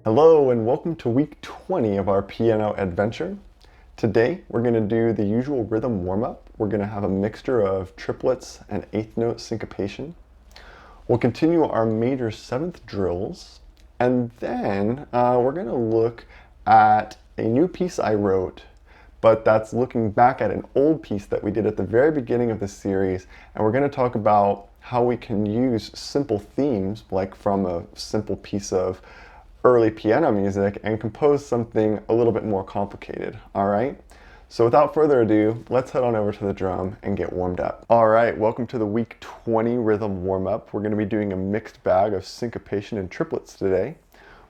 Hello and welcome to week 20 of our piano adventure. Today we're going to do the usual rhythm warm-up. We're going to have a mixture of triplets and eighth note syncopation. We'll continue our major seventh drills, and then we're going to look at a new piece I wrote, but that's looking back at an old piece that we did at the very beginning of the series, and we're going to talk about how we can use simple themes, like from a simple piece of early piano music, and compose something a little bit more complicated, all right? So without further ado, let's head on over to the drum and get warmed up. All right, welcome to the week 20 rhythm warm-up. We're gonna be doing a mixed bag of syncopation and triplets today.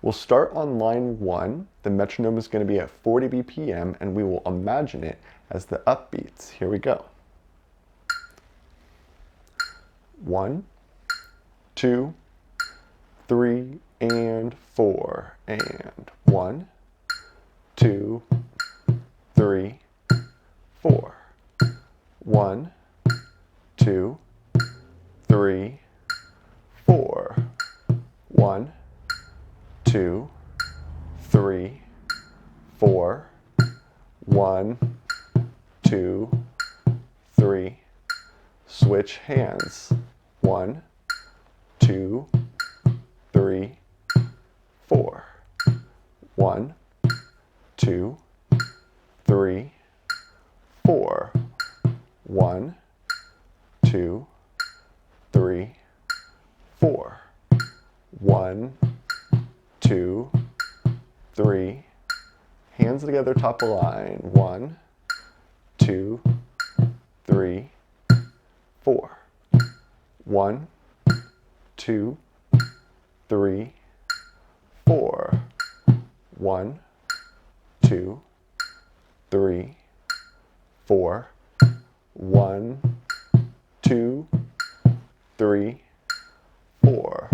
We'll start on line 1. The metronome is gonna be at 40 BPM, and we will imagine it as the upbeats. Here we go. 1, 2, 3, and 4, and 1, 2, 3, 4, 1, 2, 3, 4, 1, 2, 3, 4, 1, 2, 3, switch hands, 1, 2, 3, 4, 1, 2, 3, 4, 1, 2, 3, 4, 1, 2, 3, hands together, top of line, 1, 2, 3, 4, 1, 2, 3, 4, 1, 2, 3, 4, 1, 2, 3, 4.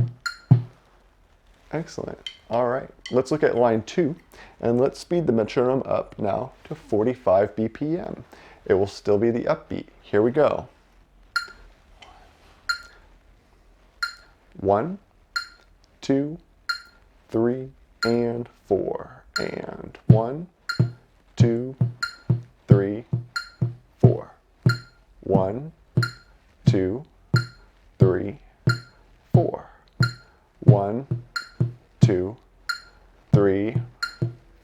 Excellent. All right, let's look at line 2, and let's speed the metronome up now to 45 BPM. It will still be the upbeat. Here we go. 1, 2, 3, and 4, and 1, 2, 3, 4, 1, 2, 3, 4, 1, 2, 3,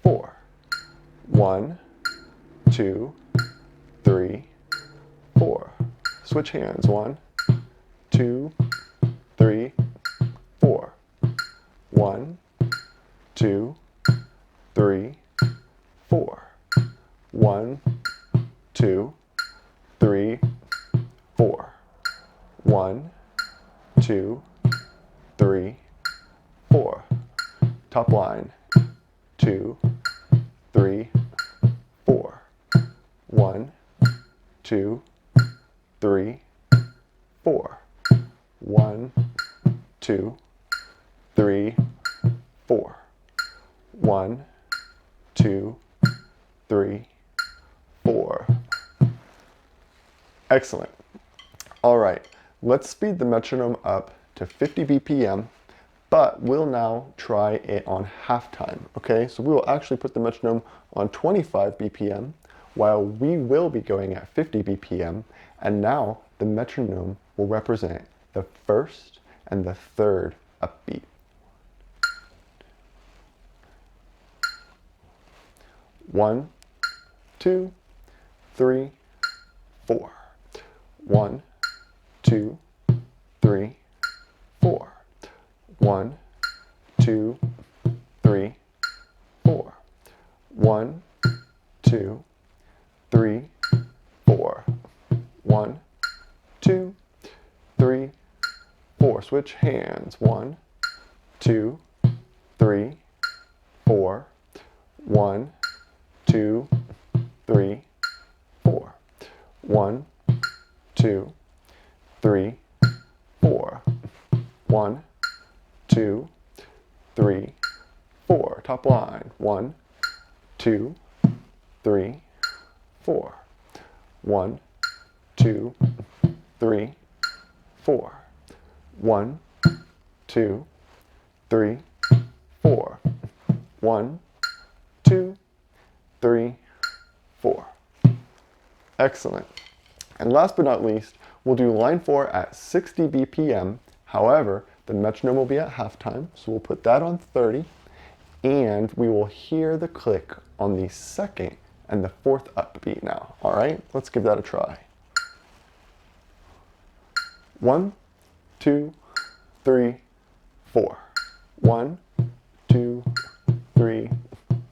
4, 1, 2, 3, 4. Switch hands, 1, 2, 3, 4, 1, 2, 3, 4, 1, 2, 3, 4, 1, 2, 3, 4. Top line, 2, 3, 4, 1, 2, 3, 4, 1, 2, 3, 4, 1, 2, 3, 4. Excellent. All right, let's speed the metronome up to 50 BPM, but we'll now try it on halftime, okay? So we will actually put the metronome on 25 BPM while we will be going at 50 BPM, and now the metronome will represent the first and the third upbeat. 1, 2, 3, 4. 1, 2, 3, 4. 1, 2, 3, 4. 1, 2, 3, 4. 1, 2, 3, 4. Switch hands. 1, 2, 3, 4. 1, 2, 3, 4. 1, 2, 3, 4. 1, 2, 3, 4. Top line. 1, 2, 3, 4. 1, 2, 3, 4. 1, 2, 3, 4. 1, 2, 3, 4. Excellent. And last but not least, we'll do line 4 at 60 BPM. However, the metronome will be at halftime, so we'll put that on 30, and we will hear the click on the second and the fourth upbeat now. All right, let's give that a try. 1, 2, 3, 4. 1, 2, 3,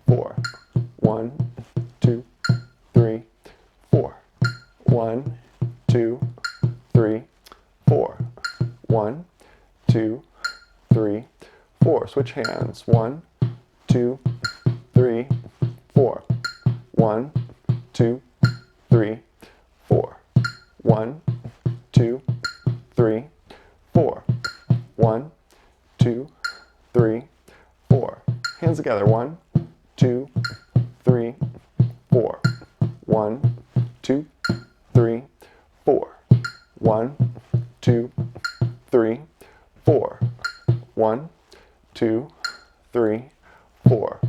4. 1, 2, 3, 4. 1, 2, 3, 4. 1, 2, 3, 4. Switch hands. 1, 2, 3, 4. 1, 2, 3, 4. 1, 2, 3, 4. 1, 2, 3, 4. Hands together. 1, 2, 3, 4. 1, 2, 3, 4. 1, 2, 3, 4. 1, 2, 3, 4.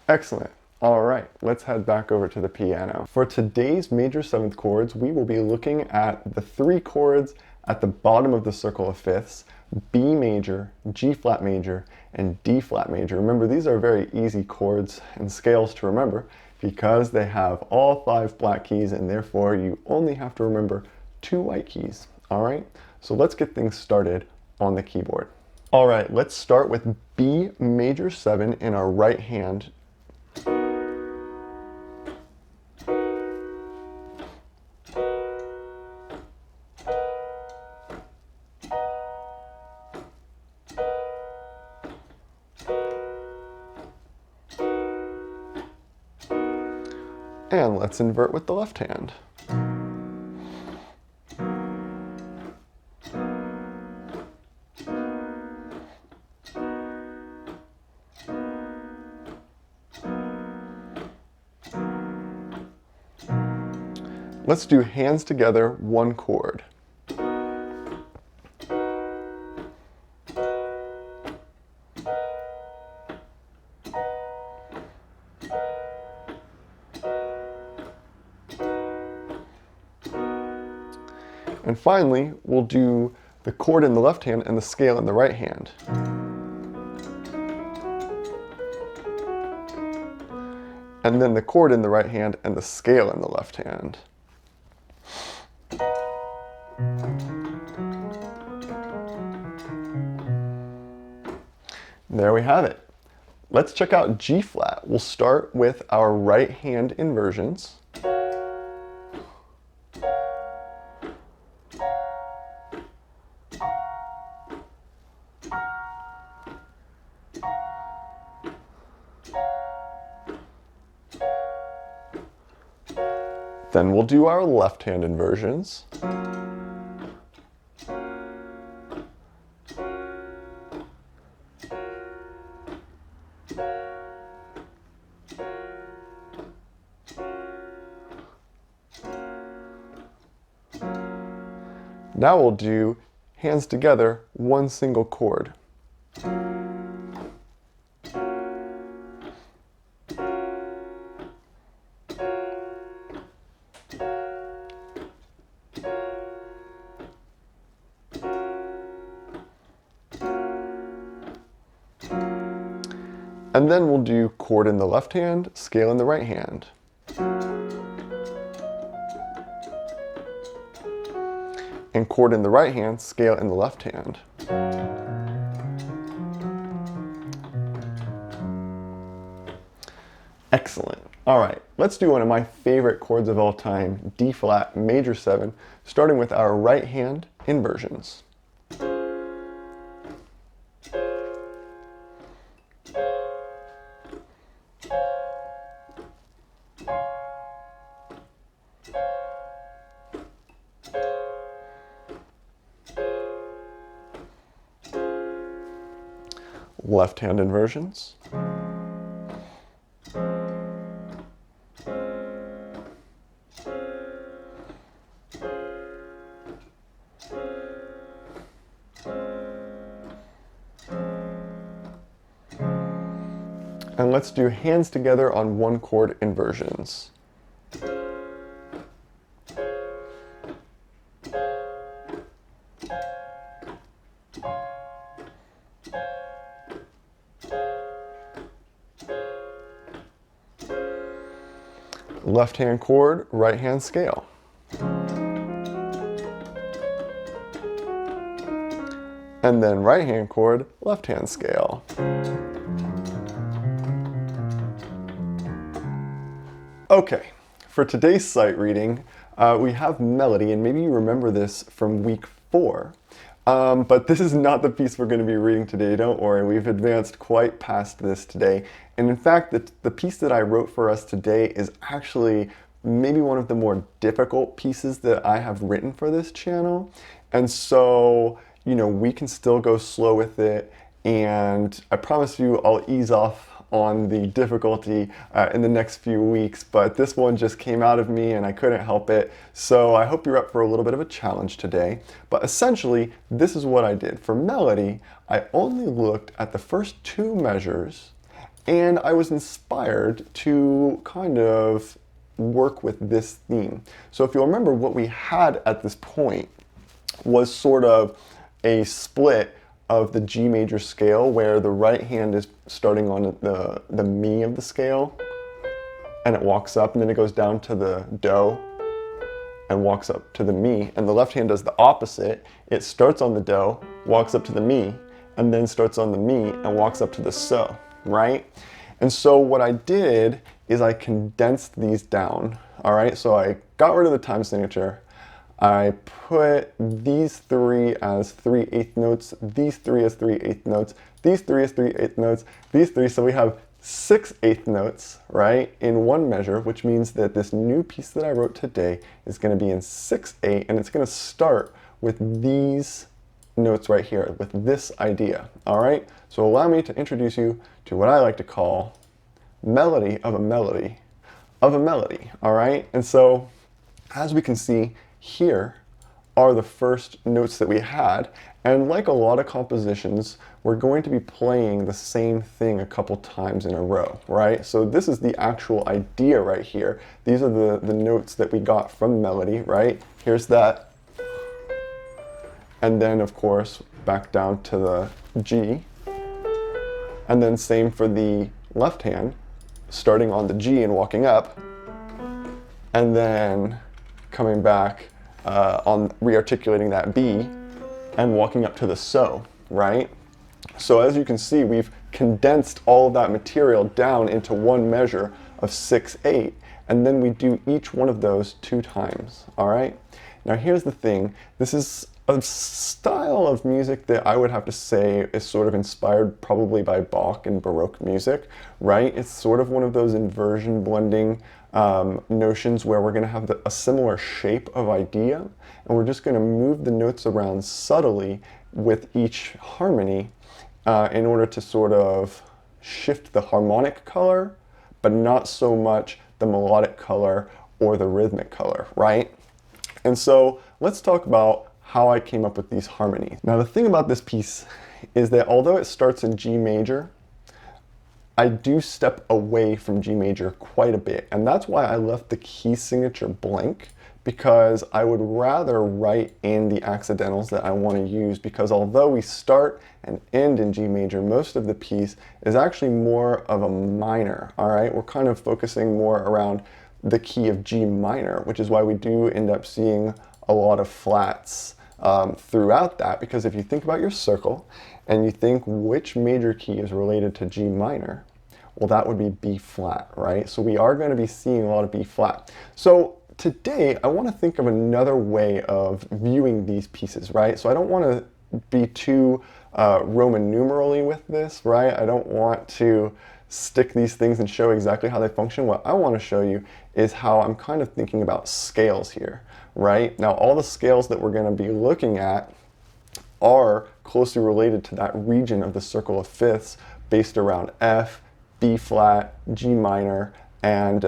Excellent. All right, let's head back over to the piano. For today's major seventh chords, we will be looking at the 3 chords at the bottom of the circle of fifths: B major, G flat major, and D flat major. Remember, these are very easy chords and scales to remember because they have all 5 black keys, and therefore you only have to remember 2 white keys. All right, so let's get things started on the keyboard. All right, let's start with B major 7 in our right hand. And let's invert with the left hand. Let's do hands together, 1 chord. And finally, we'll do the chord in the left hand and the scale in the right hand. And then the chord in the right hand and the scale in the left hand. There we have it. Let's check out G flat. We'll start with our right hand inversions. Then we'll do our left hand inversions. Now we'll do hands together, 1 single chord. And then we'll do chord in the left hand, scale in the right hand. And chord in the right hand, scale in the left hand. Excellent. All right, let's do one of my favorite chords of all time, D flat major 7, starting with our right hand inversions. Left hand inversions. And let's do hands together on one chord inversions. Left hand chord, right hand scale. And then right hand chord, left hand scale. Okay, for today's sight reading, we have melody, and maybe you remember this from week 4. But this is not the piece we're going to be reading today, don't worry. We've advanced quite past this today. And in fact, the piece that I wrote for us today is actually maybe one of the more difficult pieces that I have written for this channel. And so, you know, we can still go slow with it. And I promise you I'll ease off on the difficulty in the next few weeks, but this one just came out of me and I couldn't help it. So I hope you're up for a little bit of a challenge today. But essentially, this is what I did. For melody, I only looked at the first 2 measures and I was inspired to kind of work with this theme. So if you'll remember, what we had at this point was sort of a split of the G major scale, where the right hand is starting on the Mi of the scale, and it walks up, and then it goes down to the Do, and walks up to the Mi, and the left hand does the opposite. It starts on the Do, walks up to the Mi, and then starts on the Mi, and walks up to the So, right? And so what I did is I condensed these down, all right? So I got rid of the time signature, I put these 3 as 3/8 notes, these 3 as 3/8 notes, these 3 as 3/8 notes, these 3, so we have 6/8 notes, right, in one measure, which means that this new piece that I wrote today is going to be in 6/8, and it's going to start with these notes right here, with this idea, all right? So allow me to introduce you to what I like to call melody of a melody of a melody, all right? And so, as we can see, here are the first notes that we had, and like a lot of compositions, we're going to be playing the same thing a couple times in a row, right? So this is the actual idea right here. These are the notes that we got from melody, right? Here's that. And then, of course, back down to the G. And then same for the left hand, starting on the G and walking up. And then coming back on rearticulating that B and walking up to the So, right? So as you can see, we've condensed all of that material down into one measure of 6/8, and then we do each one of those 2 times, all right? Now here's the thing, this is a style of music that I would have to say is sort of inspired probably by Bach and Baroque music, right? It's sort of one of those inversion blending notions where we're going to have a similar shape of idea, and we're just going to move the notes around subtly with each harmony in order to sort of shift the harmonic color, but not so much the melodic color or the rhythmic color, right? And so let's talk about how I came up with these harmonies. Now the thing about this piece is that although it starts in G major, I do step away from G major quite a bit, and that's why I left the key signature blank, because I would rather write in the accidentals that I want to use, because although we start and end in G major, most of the piece is actually more of a minor, all right? We're kind of focusing more around the key of G minor, which is why we do end up seeing a lot of flats throughout that, because if you think about your circle and you think which major key is related to G minor, well, that would be B flat, right? So we are going to be seeing a lot of B flat. So today, I want to think of another way of viewing these pieces, right? So I don't want to be too Roman numerally with this, right? I don't want to stick these things and show exactly how they function. What I want to show you is how I'm kind of thinking about scales here, right? Now, all the scales that we're going to be looking at are closely related to that region of the circle of fifths based around F, B flat, G minor, and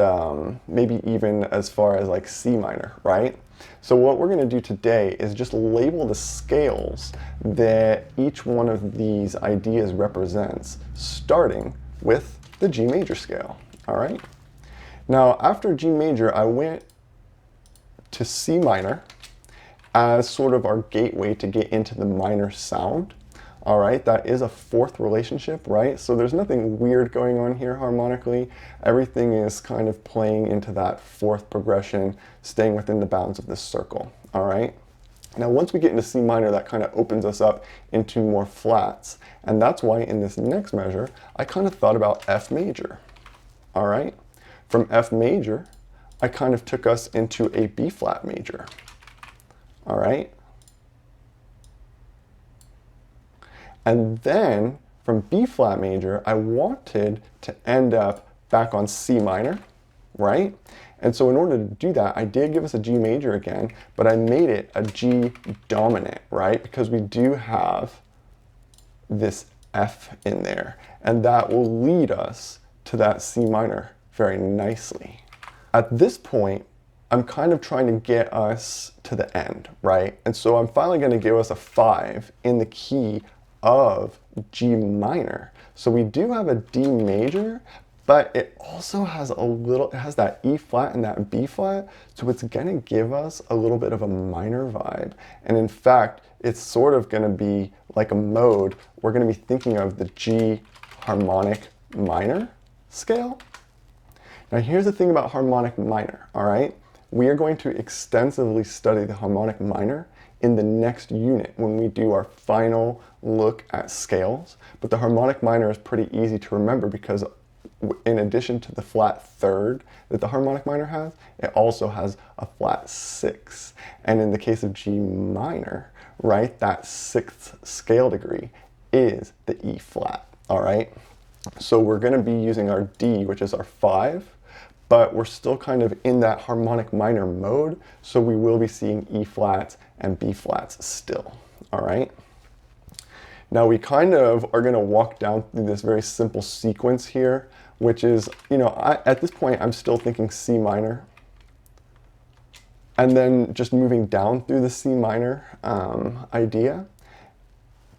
maybe even as far as like C minor, right? So what we're going to do today is just label the scales that each one of these ideas represents, starting with the G major scale, all right? Now, after G major, I went to C minor as sort of our gateway to get into the minor sound. All right, that is a fourth relationship, right? So there's nothing weird going on here harmonically. Everything is kind of playing into that fourth progression, staying within the bounds of this circle, all right? Now, once we get into C minor, that kind of opens us up into more flats. And that's why in this next measure, I kind of thought about F major, all right? From F major, I kind of took us into a B flat major, all right? And then from B flat major, I wanted to end up back on C minor, right? And so in order to do that, I did give us a G major again, but I made it a G dominant, right? Because we do have this F in there, and that will lead us to that C minor very nicely. At this point, I'm kind of trying to get us to the end, right? And so I'm finally going to give us a 5 in the key of G minor. So we do have a D major, but it also has it has that E flat and that B flat, so it's gonna give us a little bit of a minor vibe. And in fact, it's sort of gonna be like a mode. We're gonna be thinking of the G harmonic minor scale. Now here's the thing about harmonic minor, all right? We are going to extensively study the harmonic minor in the next unit when we do our final look at scales. But the harmonic minor is pretty easy to remember because in addition to the flat third that the harmonic minor has, it also has a flat 6. And in the case of G minor, right, that 6th scale degree is the E flat, all right? So we're gonna be using our D, which is our 5, but we're still kind of in that harmonic minor mode, so we will be seeing E flats and B flats still, all right? Now we kind of are gonna walk down through this very simple sequence here, which is, at this point, I'm still thinking C minor, and then just moving down through the C minor idea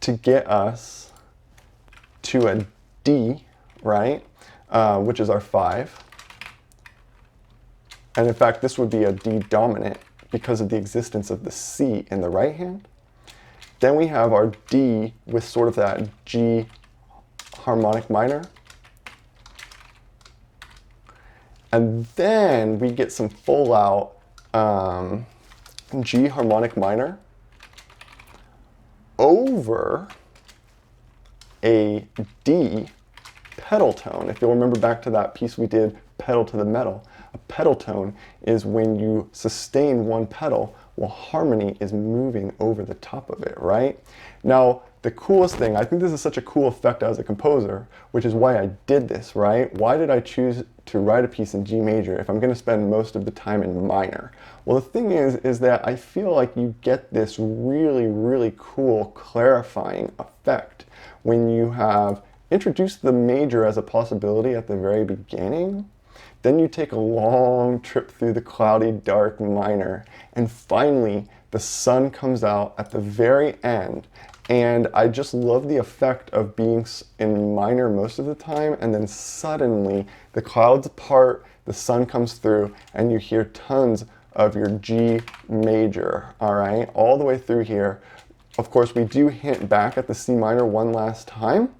to get us to a D, right, which is our 5. And in fact, this would be a D dominant because of the existence of the C in the right hand. Then we have our D with sort of that G harmonic minor. And then we get some full out G harmonic minor over a D pedal tone. If you'll remember back to that piece we did, pedal to the metal. A pedal tone is when you sustain one pedal while harmony is moving over the top of it, right? Now, the coolest thing, I think this is such a cool effect as a composer, which is why I did this, right? Why did I choose to write a piece in G major if I'm going to spend most of the time in minor? Well, the thing is that I feel like you get this really, really cool clarifying effect when you have introduced the major as a possibility at the very beginning. Then you take a long trip through the cloudy, dark minor, and finally the sun comes out at the very end. And I just love the effect of being in minor most of the time, and then suddenly the clouds part, the sun comes through, and you hear tons of your G major, all right, all the way through here. Of course, we do hint back at the C minor one last time,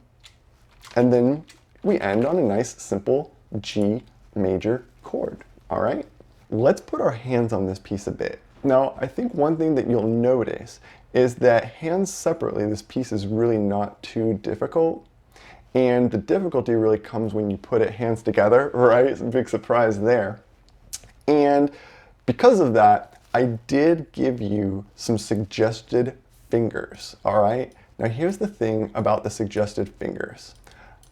and then we end on a nice, simple G major chord, all right? Let's put our hands on this piece a bit. Now, I think one thing that you'll notice is that hands separately, this piece is really not too difficult. And the difficulty really comes when you put it hands together, right? It's a big surprise there. And because of that, I did give you some suggested fingers, all right? Now, here's the thing about the suggested fingers.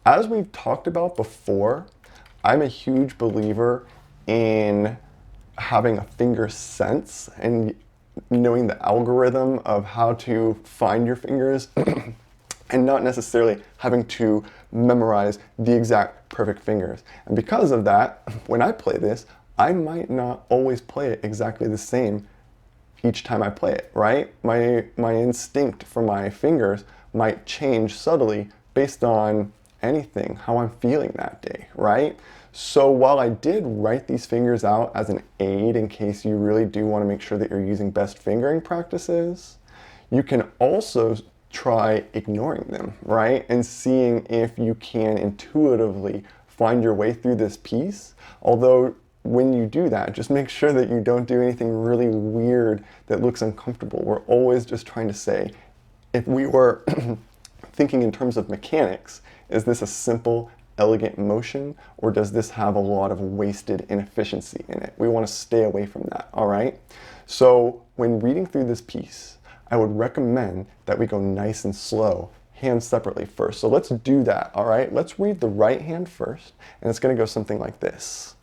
As we've talked about before, I'm a huge believer in having a finger sense and knowing the algorithm of how to find your fingers and not necessarily having to memorize the exact perfect fingers. And because of that, when I play this, I might not always play it exactly the same each time I play it, right? My instinct for my fingers might change subtly based on anything, how I'm feeling that day, right? So while I did write these fingers out as an aid in case you really do want to make sure that you're using best fingering practices, you can also try ignoring them, right? And seeing if you can intuitively find your way through this piece. Although when you do that, just make sure that you don't do anything really weird that looks uncomfortable. We're always just trying to say, if we were thinking in terms of mechanics, is this a simple, elegant motion, or does this have a lot of wasted inefficiency in it? We want to stay away from that, all right? So when reading through this piece, I would recommend that we go nice and slow, hands separately first. So let's do that, all right? Let's read the right hand first, and it's going to go something like this.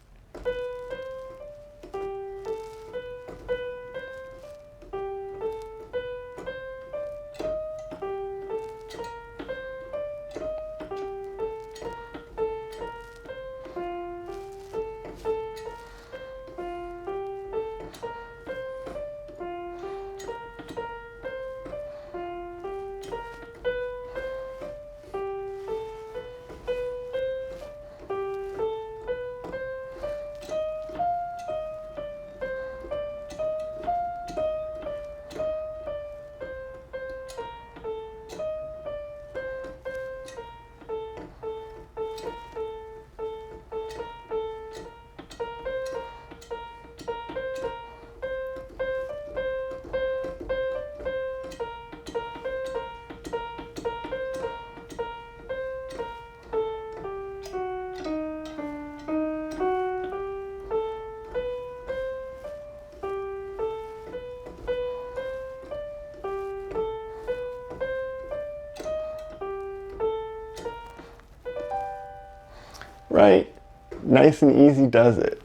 Right? Nice and easy does it.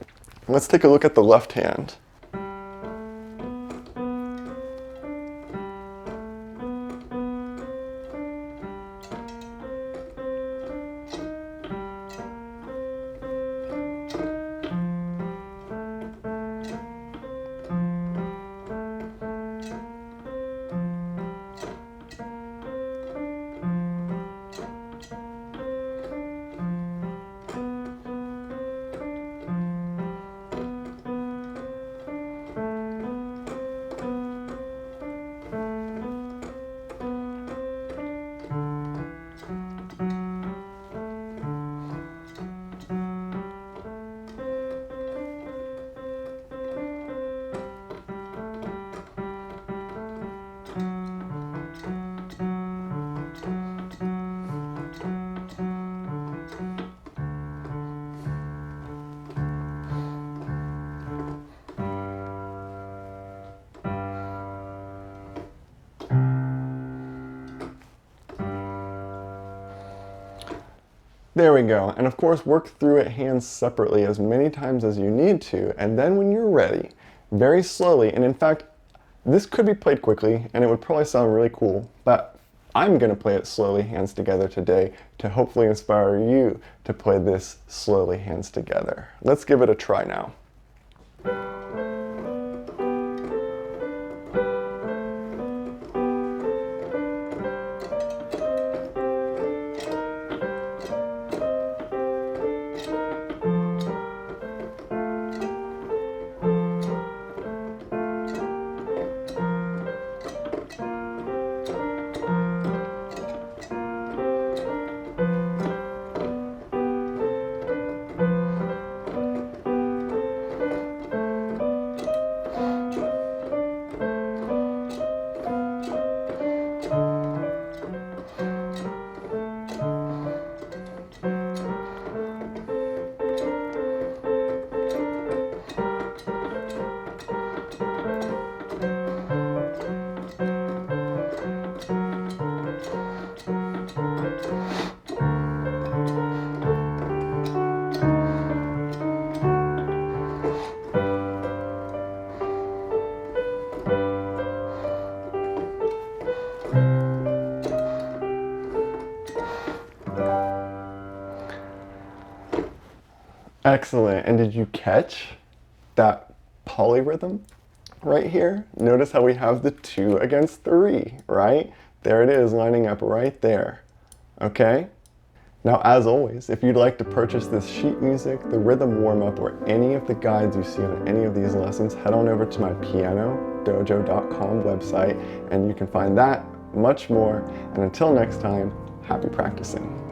Let's take a look at the left hand. There we go. And of course, work through it hands separately as many times as you need to. And then when you're ready, very slowly, and in fact, this could be played quickly and it would probably sound really cool, but I'm going to play it slowly hands together today to hopefully inspire you to play this slowly hands together. Let's give it a try now. Excellent. And did you catch that polyrhythm right here? Notice how we have the 2 against 3, right? There it is lining up right there. Okay? Now, as always, if you'd like to purchase this sheet music, the rhythm warm-up, or any of the guides you see on any of these lessons, head on over to my pianodojo.com website, and you can find that, much more. And until next time, happy practicing.